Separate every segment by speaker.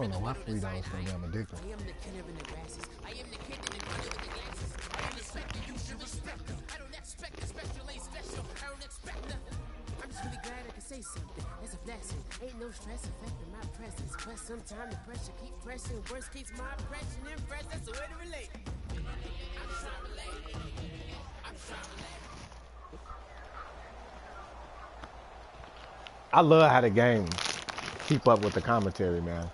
Speaker 1: don't know why $3 so damn addictive.
Speaker 2: I am the killer in the grasses. I am the kid in the corner with the glasses. I don't expect you, you should respect them. I don't expect the special ain't special. I don't expect nothing. I'm just really glad I can say something. That's a blessing. Ain't no stress affecting my presence. But sometimes the pressure keep pressing. Worst keeps my impression impressed. That's the way to relate. I'm trying to relate. I'm trying to relate.
Speaker 1: I love how the game keep up with the commentary, man.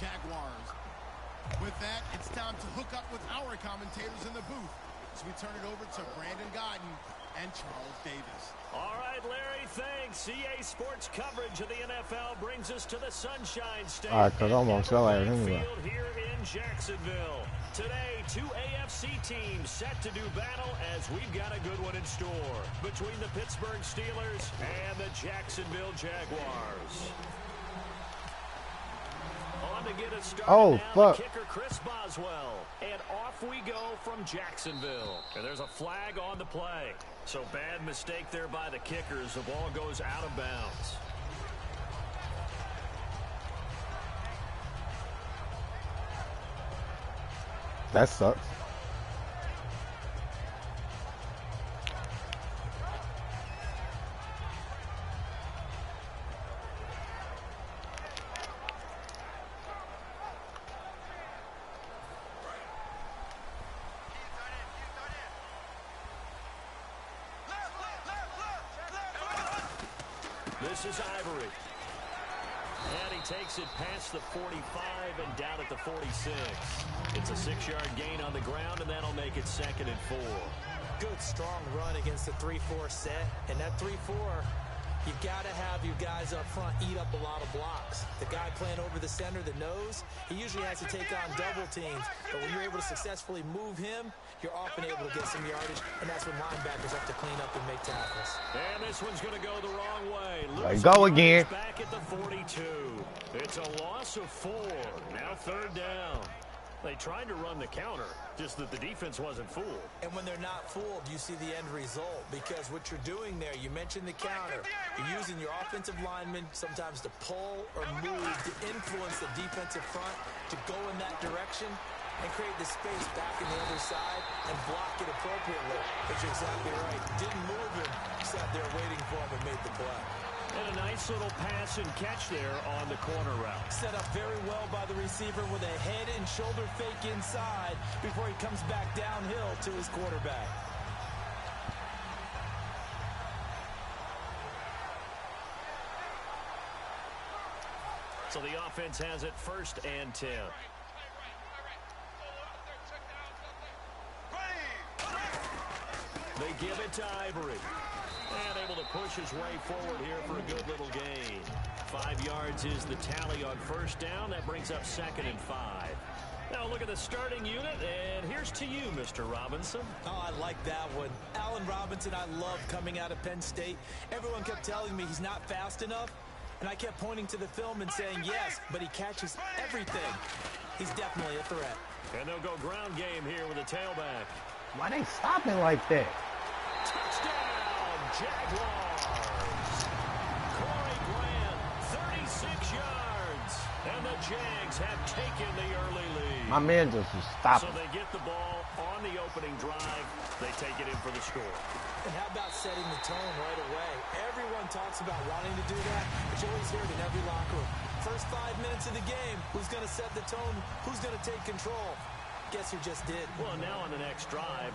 Speaker 3: Jaguars. With that, it's time to hook up with our commentators in the booth as we turn it over to Brandon Godden and Charles Davis.
Speaker 4: All right, Larry, thanks. EA Sports coverage of the NFL brings us to the Sunshine State.
Speaker 1: All right, because I'm on sell out anyway.
Speaker 4: Here in Jacksonville. Today, two AFC teams set to do battle as we've got a good one in store between the Pittsburgh Steelers and the Jacksonville Jaguars. On to get us started
Speaker 1: oh,
Speaker 4: now,
Speaker 1: fuck.
Speaker 4: the kicker Chris Boswell. And off we go from Jacksonville. And there's a flag on the play. So bad mistake there by the kickers. The ball goes out of bounds.
Speaker 1: That sucks.
Speaker 4: This is Ivory. And he takes it past the 45 and down at the 46. It's a 6-yard gain on the ground, and that'll make it 2nd and 4.
Speaker 5: Good, strong run against the 3-4 set. And that 3-4, you've got to have your guys up front eat up a lot of blocks. The guy playing over the center, the nose, he usually has to take on double teams. But when you're able to successfully move him, you're often able to get some yardage, and that's when linebackers have to clean up and make tackles.
Speaker 4: And this one's going to go the wrong way.
Speaker 1: There you go again.
Speaker 4: Back at the 42. It's a loss of 4. Now 3rd down. They tried to run the counter, just that the defense wasn't fooled.
Speaker 5: And when they're not fooled, you see the end result. Because what you're doing there, you mentioned the counter. You're using your offensive linemen sometimes to pull or move to influence the defensive front to go in that direction and create the space back in the other side and block it appropriately. But you're exactly right. Didn't move him, sat there waiting for him and made the play.
Speaker 4: And a nice little pass and catch there on the corner route.
Speaker 5: Set up very well by the receiver with a head and shoulder fake inside before he comes back downhill to his quarterback.
Speaker 4: So the offense has it 1st and 10. They give it to Ivory. And able to push his way forward here for a good little gain. 5 yards is the tally on 1st down. That brings up 2nd and 5. Now look at the starting unit, and here's to you, Mr. Robinson.
Speaker 5: Oh, I like that one. Allen Robinson, I love coming out of Penn State. Everyone kept telling me he's not fast enough, and I kept pointing to the film and saying yes, but he catches everything. He's definitely a threat.
Speaker 4: And they'll go ground game here with a tailback.
Speaker 1: Why they stopping like that?
Speaker 4: Touchdown, Jaguars. Corey Grant, 36 yards. And the Jags have taken the early lead.
Speaker 1: My man just was stopping.
Speaker 4: So they get the ball on the opening drive. They take it in for the score.
Speaker 5: And how about setting the tone right away? Everyone talks about wanting to do that, but you always hear it in every locker room. First 5 minutes of the game, who's going to set the tone? Who's going to take control? Guess who just did?
Speaker 4: Well, now on the next drive,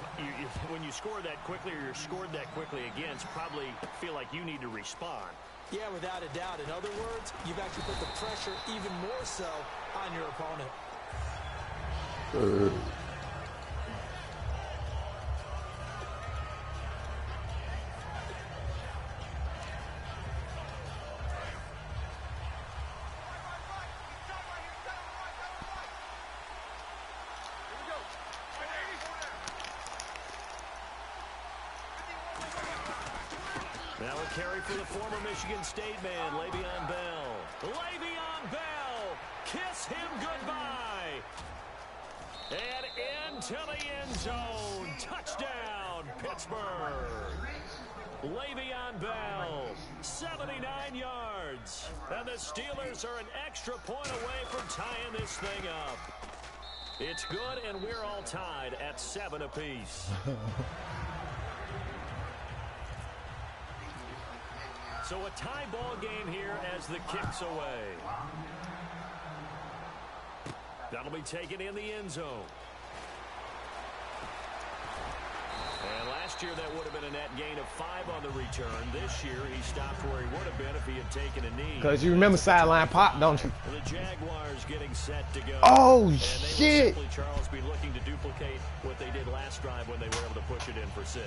Speaker 4: when you score that quickly or you're scored that quickly against, probably feel like you need to respond.
Speaker 5: Yeah, without a doubt. In other words, you've actually put the pressure even more so on your opponent.
Speaker 4: Now a carry for the former Michigan State man, Le'Veon Bell. Le'Veon Bell, kiss him goodbye. And into the end zone. Touchdown, Pittsburgh. Le'Veon Bell, 79 yards. And the Steelers are an extra point away from tying this thing up. It's good, and we're all tied at 7 apiece. So a tie ball game here as the kick's away. That'll be taken in the end zone. And last year that would have been a net gain of 5 on the return. This year he stopped where he would have been if he had taken a knee.
Speaker 1: Because you remember sideline pop, don't you?
Speaker 4: The Jaguars getting set to go.
Speaker 1: Oh,
Speaker 4: and
Speaker 1: shit.
Speaker 4: They will simply, Charles, be looking to duplicate what they did last drive when they were able to push it in for 6.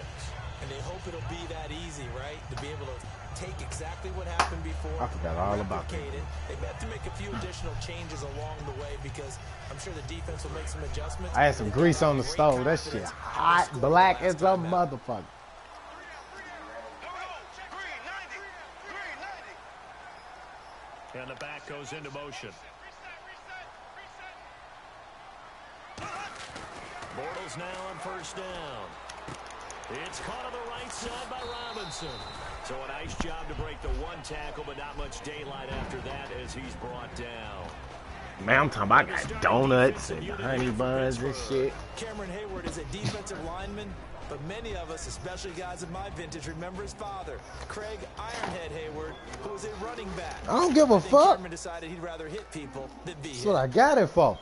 Speaker 5: And they hope it'll be that easy, right? To be able to take exactly what happened before.
Speaker 1: I forgot all about that.
Speaker 5: It. They have to make a few additional changes along the way because I'm sure the defense will make some adjustments.
Speaker 1: I had some grease on the stove. That shit hot, black as a motherfucker.
Speaker 4: And the back goes into motion. Bortles now on first down. It's caught on the right side by Robinson. So a nice job to break the 1 tackle, but not much daylight after that as he's brought down.
Speaker 1: Man, I'm talking about I got donuts and honey buns and shit.
Speaker 5: Cameron Hayward is a defensive lineman, but many of us, especially guys of my vintage, remember his father, Craig Ironhead Hayward, who was a running back.
Speaker 1: I don't give a fuck.
Speaker 5: Cameron decided he'd rather hit people than be hit.
Speaker 1: That's what I got it for.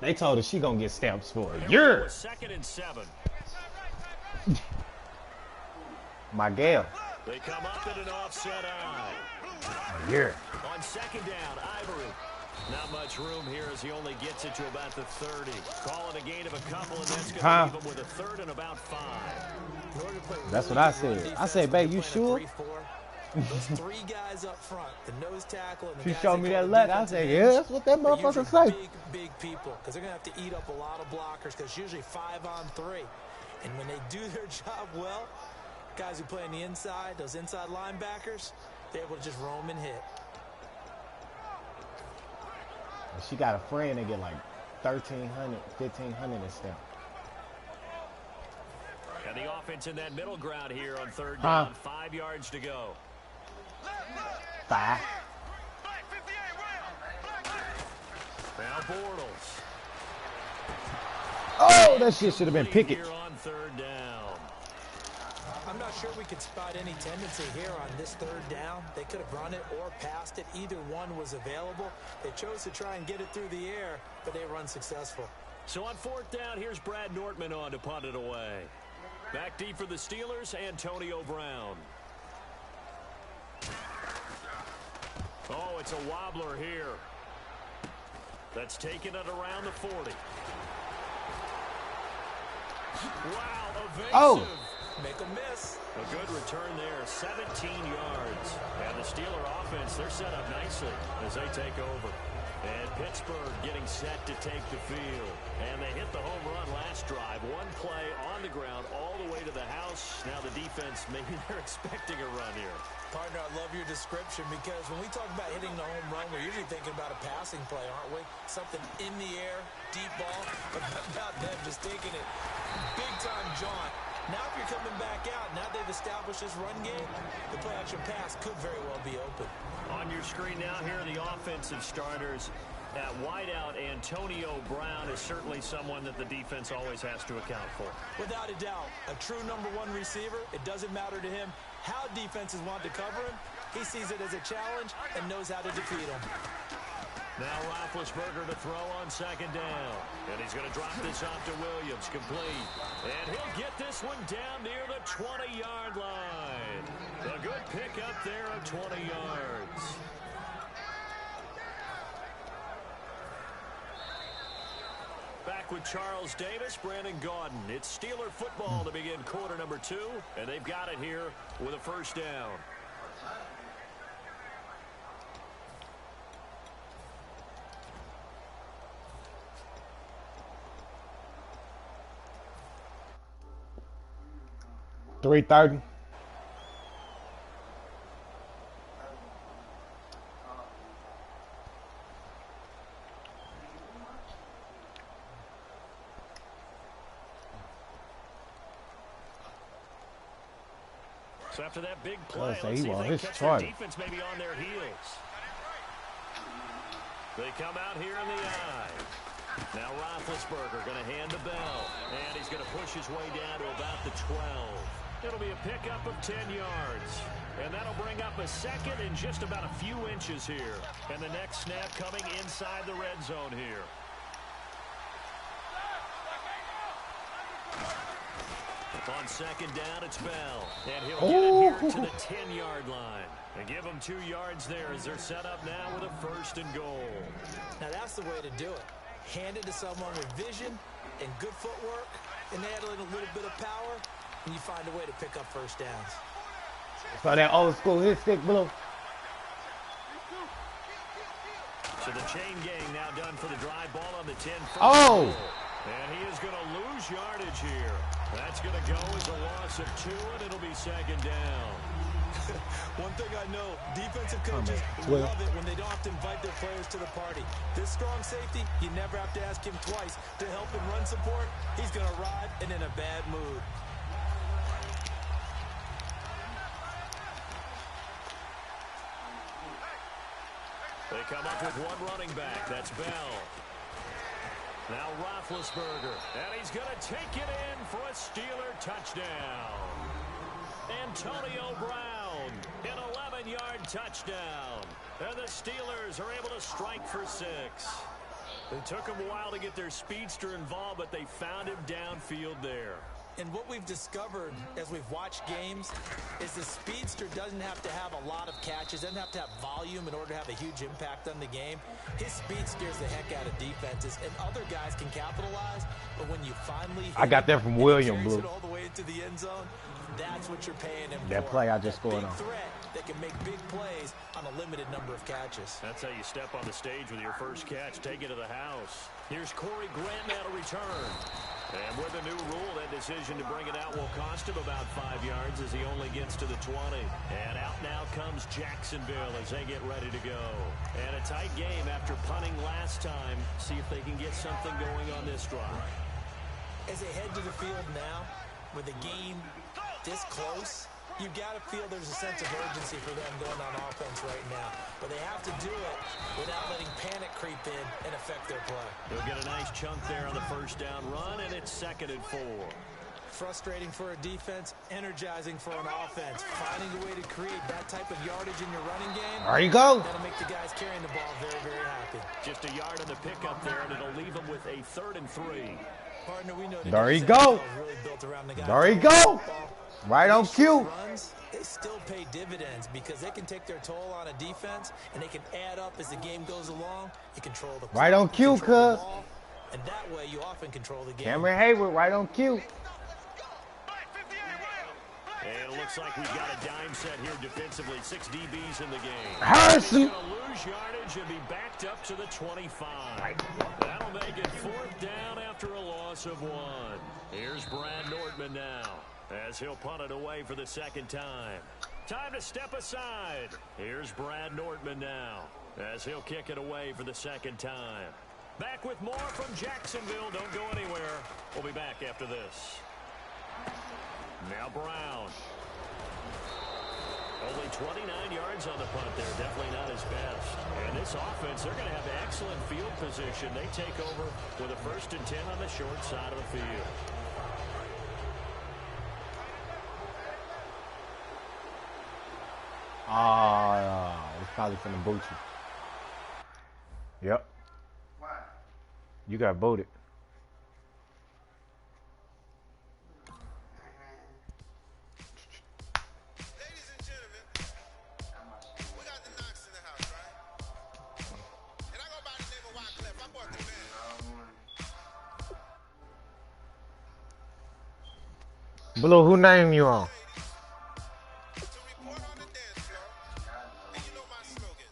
Speaker 1: They told her she gonna get stamps for a year.
Speaker 4: 2nd and 7.
Speaker 1: My gal.
Speaker 4: They come up in an offset eye.
Speaker 1: A year.
Speaker 4: On 2nd down, Ivory. Not much room here as he only gets it to about the 30. Call it a gain of a couple, and that's going to leave him with a 3rd and about 5.
Speaker 1: That's what I said. I said, babe, you sure?
Speaker 5: Those 3 guys up front, the nose tackle and the
Speaker 1: She
Speaker 5: guys
Speaker 1: showed me that letter. I said, yeah, that's what that motherfucker say.
Speaker 5: Big people, because they're going to have to eat up a lot of blockers, because usually 5 on 3. And when they do their job well, guys who play on the inside, those inside linebackers, they're able to just roam and hit.
Speaker 1: She got a friend that get like 1,300, 1,500 and stuff.
Speaker 4: And the offense in that middle ground here on 3rd down, 5 yards to go.
Speaker 1: 5.
Speaker 4: Now Bortles.
Speaker 1: Oh, that shit should have been Pickett.
Speaker 4: Here on 3rd down.
Speaker 5: I'm not sure we could spot any tendency here on this 3rd down. They could have run it or passed it. Either one was available. They chose to try and get it through the air, but they were unsuccessful.
Speaker 4: So on 4th down, here's Brad Nortman on to punt it away. Back deep for the Steelers, Antonio Brown. Oh, it's a wobbler here. That's taken it around the 40. Wow, evasive.
Speaker 1: Oh.
Speaker 5: Make a miss.
Speaker 4: A good return there, 17 yards. And the Steeler offense, they're set up nicely as they take over. And Pittsburgh getting set to take the field. And they hit the home run last drive. 1 play on the ground all the way to the house. Now the defense, maybe they're expecting a run here.
Speaker 5: Partner, I love your description because when we talk about hitting the home run, we're usually thinking about a passing play, aren't we? Something in the air, deep ball, but about them just taking it big-time jaunt. Now if you're coming back out, now they've established this run game, the play-action pass could very well be open.
Speaker 4: On your screen now, here are the offensive starters. At wideout, Antonio Brown is certainly someone that the defense always has to account for.
Speaker 5: Without a doubt, a true #1 receiver. It doesn't matter to him how defenses want to cover him. He sees it as a challenge and knows how to defeat him.
Speaker 4: Now Roethlisberger to throw on 2nd down. And he's going to drop this off to Williams, complete. And he'll get this one down near the 20-yard line. A good pickup there of 20 yards. Back with Charles Davis, Brandon Gaudin. It's Steeler football to begin quarter number 2, and they've got it here with a 1st down.
Speaker 1: 3:30.
Speaker 4: So after that big play,
Speaker 1: Let's say
Speaker 4: let's
Speaker 1: he
Speaker 4: see if
Speaker 1: won
Speaker 4: they
Speaker 1: his
Speaker 4: catch
Speaker 1: charge.
Speaker 4: their defense maybe on their heels. They come out here in the eye. Now Roethlisberger going to hand to Bell. And he's going to push his way down to about the 12. It'll be a pickup of 10 yards. And that'll bring up a second in just about a few inches here. And the next snap coming inside the red zone here. On second down, it's Bell. And he'll get it here to the 10-yard line. And give them 2 yards there as they're set up now with a 1st and goal.
Speaker 5: Now that's the way to do it. Hand it to someone with vision and good footwork, and add a little bit of power, and you find a way to pick up first downs.
Speaker 1: So that old school hit stick, Blue.
Speaker 4: So the chain gang now done for the drive ball on the 10.
Speaker 1: Oh!
Speaker 4: And he is going to lose yardage here. That's going to go as a loss of 2, and it'll be second down.
Speaker 5: One thing I know, defensive coaches love it when they don't have to invite their players to the party. This strong safety, you never have to ask him twice to help in run support. He's going to ride and in a bad mood.
Speaker 4: They come up with one running back. That's Bell. Now Roethlisberger, and he's going to take it in for a Steeler touchdown. Antonio Brown, an 11-yard touchdown. And the Steelers are able to strike for 6. It took them a while to get their speedster involved, but they found him downfield there.
Speaker 5: And what we've discovered as we've watched games is the speedster doesn't have to have a lot of catches, doesn't have to have volume in order to have a huge impact on the game. His speed scares the heck out of defenses, and other guys can capitalize. But when you finally
Speaker 1: I got that from William, Blue.
Speaker 5: it all the way into the end zone, that's what you're paying him
Speaker 1: That
Speaker 5: for.
Speaker 1: play I just scored
Speaker 5: big
Speaker 1: on.
Speaker 5: threat that can make big plays on a limited number of catches.
Speaker 4: That's how you step on the stage with your first catch. Take it to the house. Here's Corey Grant now to return. And with the new rule, that decision to bring it out will cost him about 5 yards as he only gets to the 20. And out now comes Jacksonville as they get ready to go. And a tight game after punting last time. See if they can get something going on this drive.
Speaker 5: As they head to the field now, with the game this close, you got to feel there's a sense of urgency for them going on offense right now. But they have to do it without letting panic creep in and affect their play.
Speaker 4: They'll get a nice chunk there on the first down run, and it's 2nd and 4.
Speaker 5: Frustrating for a defense, energizing for an offense. Finding a way to create that type of yardage in your running game.
Speaker 1: There you go.
Speaker 5: That'll make the guys carrying the ball very, very happy.
Speaker 4: Just a yard on the pickup there, and it'll leave them with a 3rd and 3.
Speaker 5: Partner, we know
Speaker 1: There you go.
Speaker 5: really built around the guy.
Speaker 1: There you go. Right on cue.
Speaker 5: Runs, they still pay dividends because they can take their toll on a defense, and they can add up as the game goes along. You control the
Speaker 1: Right on cue, cuz.
Speaker 5: and that way you often control the game.
Speaker 1: Cameron Hayward, right on cue.
Speaker 4: And it looks like we've got a dime set here defensively. 6 DBs in the game.
Speaker 1: Harrison.
Speaker 4: He's going to lose yardage and be backed up to the 25. That'll make it 4th down after a loss of 1. Here's Brad Nordman now as he'll punt it away for the 2nd time. Time to step aside. Here's Brad Nordman now as he'll kick it away for the 2nd time. Back with more from Jacksonville. Don't go anywhere. We'll be back after this. Now Brown. Only 29 yards on the punt there. Definitely not his best. And this offense, they're going to have excellent field position. They take over with a 1st and 10 on the short side of the field.
Speaker 1: It's probably from the boot you. Yep. You got booted.
Speaker 6: Ladies and gentlemen, we got the Knox in the house, right? And I go by the name of Wyclef. I bought the band.
Speaker 1: Blue, who name you on?
Speaker 6: To report on the dance floor, and you know my slogan,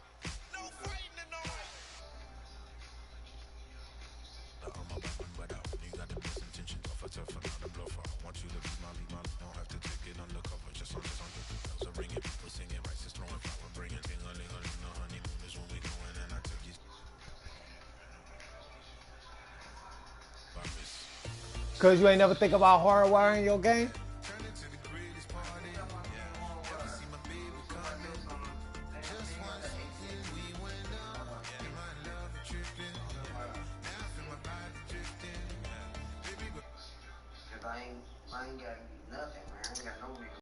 Speaker 6: no fighting and no
Speaker 1: Cause you ain't never think about hardwiring your game?
Speaker 7: I ain't got nothing, man. I ain't got no